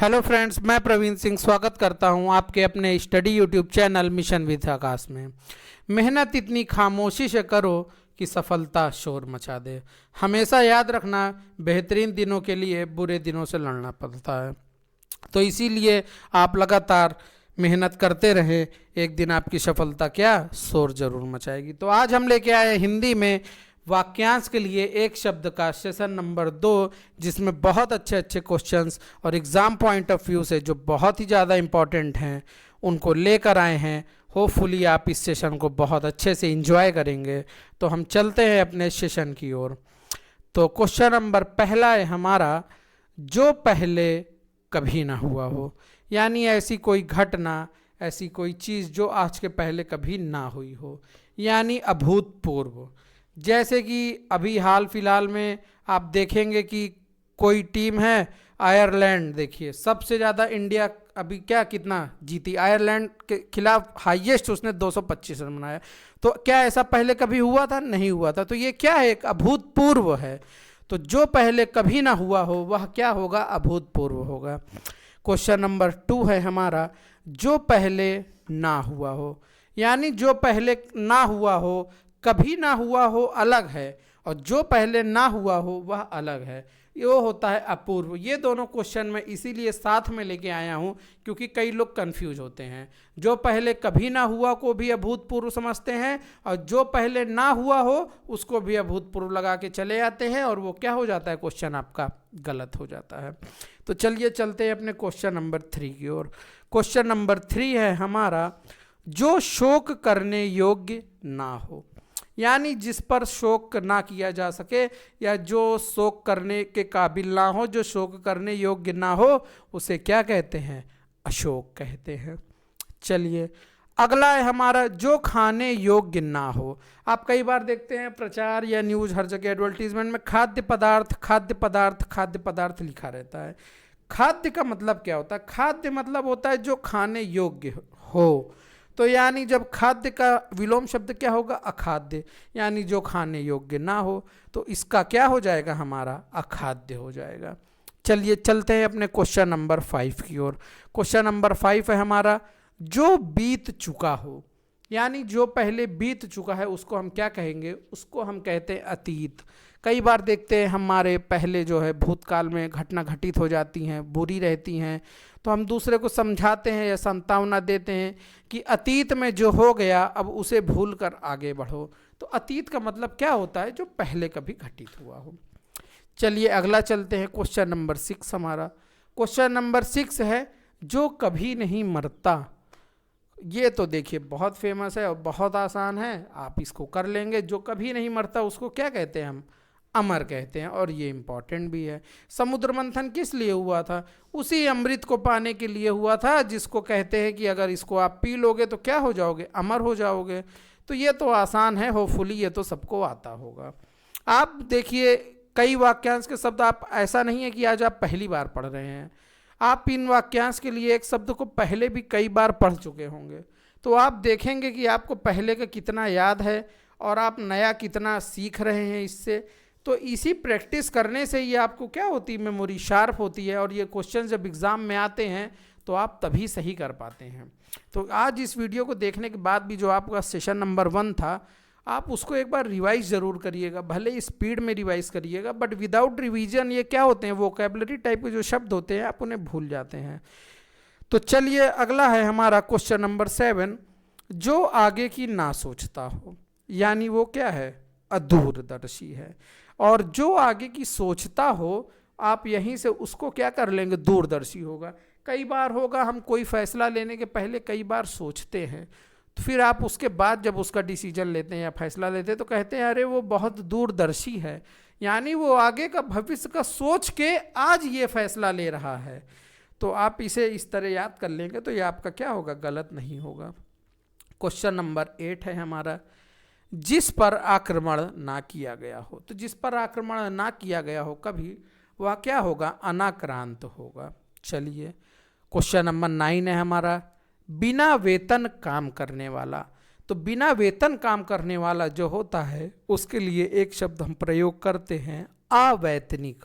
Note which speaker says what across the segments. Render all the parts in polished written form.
Speaker 1: Hello friends, मैं प्रवीण सिंह स्वागत करता हूं आपके अपने study YouTube channel mission with Akash में। मेहनत इतनी खामोशी से करो कि सफलता शोर मचा दे। हमेशा याद रखना, बेहतरीन दिनों के लिए बुरे दिनों से लड़ना पड़ता है। तो इसीलिए आप लगातार मेहनत करते रहें, एक दिन आपकी सफलता क्या शोर जरूर मचाएगी। तो आज हम लेके आए हिंदी में वाक्यांश के लिए एक शब्द का सेशन नंबर 2, जिसमें बहुत अच्छे अच्छे क्वेश्चंस और एग्ज़ाम पॉइंट ऑफ व्यू से जो बहुत ही ज़्यादा इम्पॉर्टेंट हैं उनको लेकर आए हैं। होपफुली आप इस सेशन को बहुत अच्छे से एंजॉय करेंगे। तो हम चलते हैं अपने सेशन की ओर। तो क्वेश्चन नंबर पहला है हमारा, जो पहले कभी ना हुआ हो। यानी ऐसी कोई घटना, ऐसी कोई चीज़ जो आज के पहले कभी ना हुई हो, यानी अभूतपूर्व। जैसे कि अभी हाल फिलहाल में आप देखेंगे कि कोई टीम है आयरलैंड, देखिए सबसे ज़्यादा इंडिया अभी कितना जीती, आयरलैंड के खिलाफ हाईएस्ट उसने 225 रन बनाया। तो क्या ऐसा पहले कभी हुआ था? नहीं हुआ था। तो ये क्या है? एक अभूतपूर्व है। तो जो पहले कभी ना हुआ हो वह क्या होगा? अभूतपूर्व होगा। क्वेश्चन नंबर 2 है हमारा, जो पहले ना हुआ हो। यानी जो पहले ना हुआ हो, कभी ना हुआ हो अलग है, और जो पहले ना हुआ हो वह अलग है, ये होता है अपूर्व। ये दोनों क्वेश्चन मैं इसीलिए साथ में लेके आया हूँ क्योंकि कई लोग कंफ्यूज होते हैं। जो पहले कभी ना हुआ को भी अभूतपूर्व समझते हैं, और जो पहले ना हुआ हो उसको भी अभूतपूर्व लगा के चले जाते हैं, और वो क्या हो जाता है? क्वेश्चन आपका गलत हो जाता है। तो चलिए चलते हैं अपने क्वेश्चन नंबर 3 की ओर। क्वेश्चन नंबर 3 है हमारा, जो शोक करने योग्य ना हो। यानी जिस पर शोक ना किया जा सके, या जो शोक करने के काबिल ना हो, जो शोक करने योग्य ना हो, उसे क्या कहते हैं? अशोक कहते हैं। चलिए अगला है हमारा, जो खाने योग्य ना हो। आप कई बार देखते हैं प्रचार या न्यूज़, हर जगह एडवर्टीजमेंट में खाद्य पदार्थ खाद्य पदार्थ खाद्य पदार्थ लिखा रहता है। खाद्य का मतलब क्या होता है? खाद्य मतलब होता है जो खाने योग्य हो। तो यानी जब खाद्य का विलोम शब्द क्या होगा? अखाद्य। यानी जो खाने योग्य ना हो, तो इसका क्या हो जाएगा? हमारा अखाद्य हो जाएगा। चलिए चलते हैं अपने क्वेश्चन नंबर 5 की ओर। क्वेश्चन नंबर 5 है हमारा, जो बीत चुका हो। यानी जो पहले बीत चुका है उसको हम क्या कहेंगे? उसको हम कहते हैं अतीत। कई बार देखते हैं हमारे पहले जो है भूतकाल में घटना घटित हो जाती हैं, बुरी रहती हैं, तो हम दूसरे को समझाते हैं या सांत्वना देते हैं कि अतीत में जो हो गया अब उसे भूल कर आगे बढ़ो। तो अतीत का मतलब क्या होता है? जो पहले कभी घटित हुआ हो। चलिए अगला चलते हैं, क्वेश्चन नंबर 6 हमारा। क्वेश्चन नंबर 6 है, जो कभी नहीं मरता। ये तो देखिए बहुत फेमस है और बहुत आसान है, आप इसको कर लेंगे। जो कभी नहीं मरता उसको क्या कहते हैं? हम अमर कहते हैं, और ये इम्पॉर्टेंट भी है। समुद्र मंथन किस लिए हुआ था? उसी अमृत को पाने के लिए हुआ था, जिसको कहते हैं कि अगर इसको आप पी लोगे तो क्या हो जाओगे? अमर हो जाओगे। तो ये तो आसान है, होपफुली ये तो सबको आता होगा। आप देखिए कई वाक्यांश के शब्द, आप ऐसा नहीं है कि आज आप पहली बार पढ़ रहे हैं, आप इन वाक्यांश के लिए एक शब्द को पहले भी कई बार पढ़ चुके होंगे। तो आप देखेंगे कि आपको पहले का कितना याद है और आप नया कितना सीख रहे हैं इससे। तो इसी प्रैक्टिस करने से ही आपको क्या होती है? मेमोरी शार्प होती है, और ये क्वेश्चन जब एग्ज़ाम में आते हैं तो आप तभी सही कर पाते हैं। तो आज इस वीडियो को देखने के बाद भी जो आपका सेशन नंबर 1 था, आप उसको एक बार रिवाइज ज़रूर करिएगा। भले स्पीड में रिवाइज करिएगा, बट विदाउट रिवीजन ये क्या होते हैं? वोकैबुलरी टाइप के जो शब्द होते हैं आप उन्हें भूल जाते हैं। तो चलिए अगला है हमारा क्वेश्चन नंबर 7, जो आगे की ना सोचता हो। यानी वो क्या है? अदूरदर्शी है। और जो आगे की सोचता हो, आप यहीं से उसको क्या कर लेंगे? दूरदर्शी होगा। कई बार होगा हम कोई फैसला लेने के पहले कई बार सोचते हैं, तो फिर आप उसके बाद जब उसका डिसीजन लेते हैं या फैसला लेते हैं तो कहते हैं अरे वो बहुत दूरदर्शी है। यानी वो आगे का भविष्य का सोच के आज ये फैसला ले रहा है। तो आप इसे इस तरह याद कर लेंगे तो ये आपका क्या होगा? गलत नहीं होगा। क्वेश्चन नंबर 8 है हमारा, जिस पर आक्रमण ना किया गया हो। तो जिस पर आक्रमण ना किया गया हो कभी, वह क्या होगा? अनाक्रांत होगा। चलिए क्वेश्चन नंबर 9 है हमारा, बिना वेतन काम करने वाला। तो बिना वेतन काम करने वाला जो होता है उसके लिए एक शब्द हम प्रयोग करते हैं, अवैतनिक।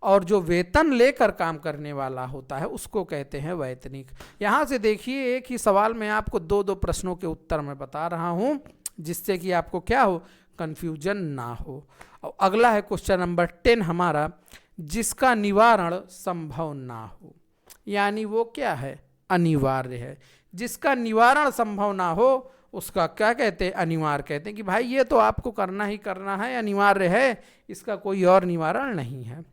Speaker 1: और जो वेतन लेकर काम करने वाला होता है उसको कहते हैं वैतनिक। यहाँ से देखिए, एक ही सवाल में आपको दो दो प्रश्नों के उत्तर मैं बता रहा हूँ, जिससे कि आपको क्या हो, कंफ्यूजन ना हो। और अगला है क्वेश्चन नंबर 10 हमारा, जिसका निवारण संभव ना हो, यानी वो क्या है, अनिवार्य है। जिसका निवारण संभव ना हो उसका क्या कहते हैं, अनिवार्य कहते हैं कि भाई ये तो आपको करना ही करना है, अनिवार्य है, इसका कोई और निवारण नहीं है।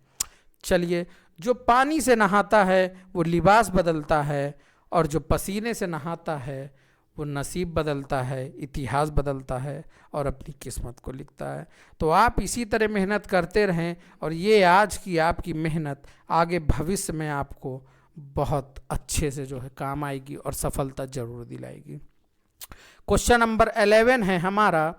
Speaker 1: चलिए, जो पानी से नहाता है वो लिबास बदलता है, और जो पसीने से नहाता है वो नसीब बदलता है, इतिहास बदलता है और अपनी किस्मत को लिखता है। तो आप इसी तरह मेहनत करते रहें, और ये आज की आपकी मेहनत आगे भविष्य में आपको बहुत अच्छे से जो है काम आएगी और सफलता जरूर दिलाएगी। क्वेश्चन नंबर 11 है हमारा,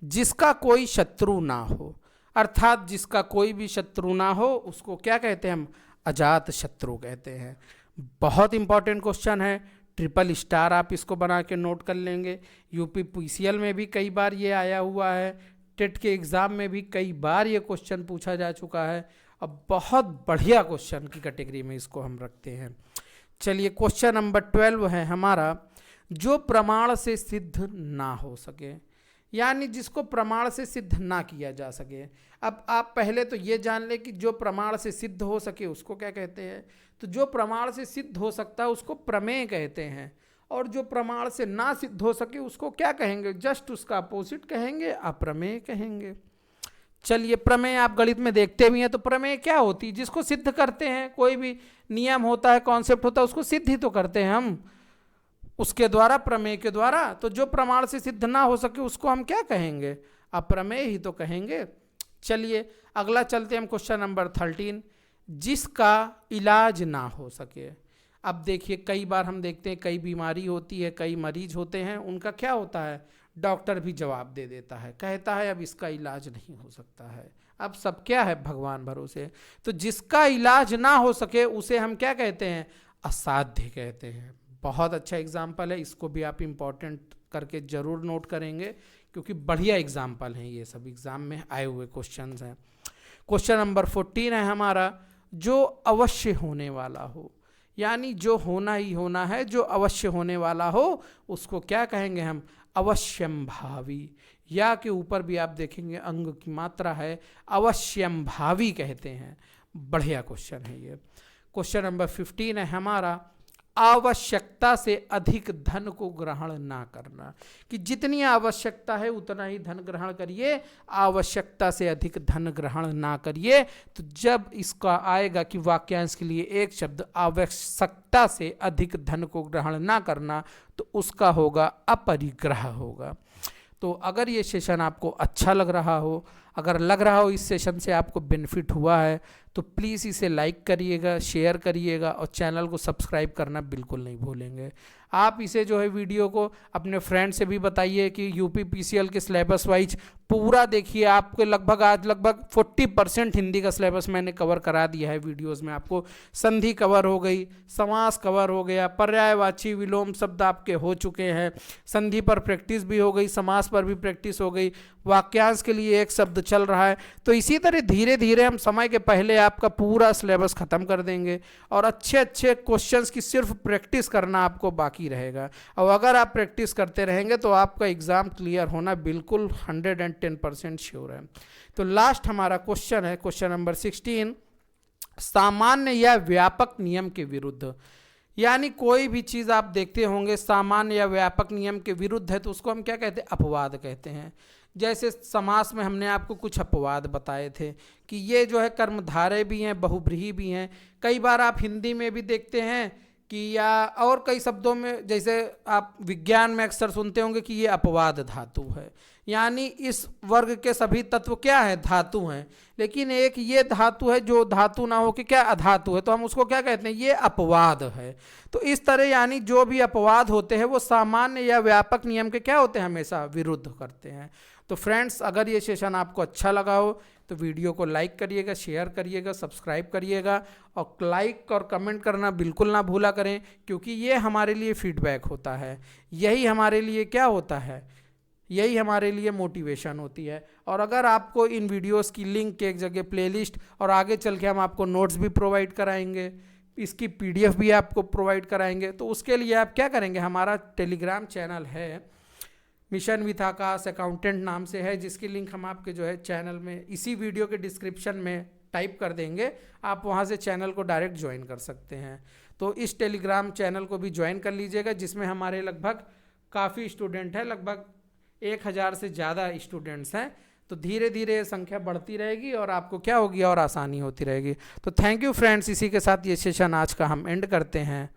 Speaker 1: जिसका कोई शत्रु ना हो, अर्थात जिसका कोई भी शत्रु ना हो उसको क्या कहते हैं हम, अजात शत्रु कहते हैं। बहुत इंपॉर्टेंट क्वेश्चन है, ट्रिपल स्टार आप इसको बना के नोट कर लेंगे। यूपी पीसीएल में भी कई बार ये आया हुआ है, टेट के एग्ज़ाम में भी कई बार ये क्वेश्चन पूछा जा चुका है। अब बहुत बढ़िया क्वेश्चन की कैटेगरी में इसको हम रखते हैं। चलिए, क्वेश्चन नंबर 12 है हमारा, जो प्रमाण से सिद्ध ना हो सके, यानी जिसको प्रमाण से सिद्ध ना किया जा सके। अब आप पहले तो ये जान लें कि जो प्रमाण से सिद्ध हो सके उसको क्या कहते हैं। तो जो प्रमाण से सिद्ध हो सकता है उसको प्रमेय कहते हैं, और जो प्रमाण से ना सिद्ध हो सके उसको क्या कहेंगे, जस्ट उसका अपोजिट कहेंगे, अप्रमेय कहेंगे। चलिए, प्रमेय आप गणित में देखते भी हैं, तो प्रमेय क्या होती है, जिसको सिद्ध करते हैं, कोई भी नियम होता है, कॉन्सेप्ट होता है, उसको सिद्ध ही तो करते हैं हम उसके द्वारा, प्रमेय के द्वारा। तो जो प्रमाण से सिद्ध ना हो सके उसको हम क्या कहेंगे, अप्रमेय ही तो कहेंगे। चलिए, अगला चलते हैं हम क्वेश्चन नंबर 13, जिसका इलाज ना हो सके। अब देखिए, कई बार हम देखते हैं कई बीमारी होती है, कई मरीज होते हैं, उनका क्या होता है, डॉक्टर भी जवाब दे देता है, कहता है अब इसका इलाज नहीं हो सकता है, अब सब क्या है, भगवान भरोसे। तो जिसका इलाज ना हो सके उसे हम क्या कहते हैं, असाध्य कहते हैं। बहुत अच्छा एग्जाम्पल है, इसको भी आप इम्पोर्टेंट करके ज़रूर नोट करेंगे, क्योंकि बढ़िया एग्जाम्पल हैं ये सब, एग्जाम में आए हुए क्वेश्चंस हैं। क्वेश्चन नंबर 14 है हमारा, जो अवश्य होने वाला हो, यानी जो होना ही होना है, जो अवश्य होने वाला हो उसको क्या कहेंगे हम, अवश्यंभावी। या के ऊपर भी आप देखेंगे अंग की मात्रा है, अवश्यंभावी कहते हैं। बढ़िया क्वेश्चन है ये। क्वेश्चन नंबर 15 है हमारा, आवश्यकता से अधिक धन को ग्रहण ना करना, कि जितनी आवश्यकता है उतना ही धन ग्रहण करिए, आवश्यकता से अधिक धन ग्रहण ना करिए। तो जब इसका आएगा कि वाक्यांश के लिए एक शब्द, आवश्यकता से अधिक धन को ग्रहण ना करना, तो उसका होगा अपरिग्रह होगा। तो अगर ये सेशन आपको अच्छा लग रहा हो, अगर लग रहा हो इस सेशन से आपको बेनिफिट हुआ है, तो प्लीज़ इसे लाइक करिएगा, शेयर करिएगा, और चैनल को सब्सक्राइब करना बिल्कुल नहीं भूलेंगे। आप इसे जो है वीडियो को अपने फ्रेंड से भी बताइए कि यूपी पीसीएल के सिलेबस वाइज पूरा देखिए। आपको लगभग आज लगभग 40% हिंदी का सिलेबस मैंने कवर करा दिया है वीडियोस में। आपको संधि कवर हो गई, समास कवर हो गया, पर्यायवाची विलोम शब्द आपके हो चुके हैं, संधि पर प्रैक्टिस भी हो गई, समास पर भी प्रैक्टिस हो गई, वाक्यांश के लिए एक शब्द चल रहा है। तो इसी तरह धीरे धीरे हम समय के पहले आपका पूरा सिलेबस ख़त्म कर देंगे, और अच्छे अच्छे क्वेश्चंस की सिर्फ प्रैक्टिस करना आपको बाकी रहेगा। और अगर आप प्रैक्टिस करते रहेंगे तो आपका एग्ज़ाम क्लियर होना बिल्कुल 110% श्योर है। तो लास्ट हमारा क्वेश्चन है, क्वेश्चन नंबर 16, सामान्य या व्यापक नियम के विरुद्ध। यानी कोई भी चीज़ आप देखते होंगे सामान्य या व्यापक नियम के विरुद्ध है, तो उसको हम क्या कहते हैं, अपवाद कहते हैं। जैसे समास में हमने आपको कुछ अपवाद बताए थे कि ये जो है कर्मधारय भी हैं, बहुव्रीहि भी हैं। कई बार आप हिंदी में भी देखते हैं कि, या और कई शब्दों में, जैसे आप विज्ञान में अक्सर सुनते होंगे कि ये अपवाद धातु है, यानी इस वर्ग के सभी तत्व क्या है, धातु हैं, लेकिन एक ये धातु है जो धातु ना हो कि क्या अधातु है, तो हम उसको क्या कहते हैं, ये अपवाद है। तो इस तरह यानी जो भी अपवाद होते हैं वो सामान्य या व्यापक नियम के क्या होते हैं, हमेशा विरुद्ध करते हैं। तो फ्रेंड्स, अगर ये सेशन आपको अच्छा लगा हो तो वीडियो को लाइक करिएगा, शेयर करिएगा, सब्सक्राइब करिएगा, और लाइक और कमेंट करना बिल्कुल ना भूला करें, क्योंकि ये हमारे लिए फीडबैक होता है, यही हमारे लिए क्या होता है, यही हमारे लिए मोटिवेशन होती है। और अगर आपको इन वीडियोस की लिंक एक जगह प्लेलिस्ट, और आगे चल के हम आपको नोट्स भी प्रोवाइड कराएंगे, इसकी पीडीएफ भी आपको प्रोवाइड कराएंगे, तो उसके लिए आप क्या करेंगे, हमारा टेलीग्राम चैनल है मिशन विथ आकाश अकाउंटेंट नाम से है, जिसकी लिंक हम आपके जो है चैनल में इसी वीडियो के डिस्क्रिप्शन में टाइप कर देंगे। आप वहाँ से चैनल को डायरेक्ट ज्वाइन कर सकते हैं। तो इस टेलीग्राम चैनल को भी ज्वाइन कर लीजिएगा, जिसमें हमारे लगभग काफ़ी स्टूडेंट हैं, लगभग 1000 से ज़्यादा स्टूडेंट्स हैं। तो धीरे धीरे संख्या बढ़ती रहेगी और आपको क्या होगी, और आसानी होती रहेगी। तो थैंक यू फ्रेंड्स, इसी के साथ ये सेशन आज का हम एंड करते हैं।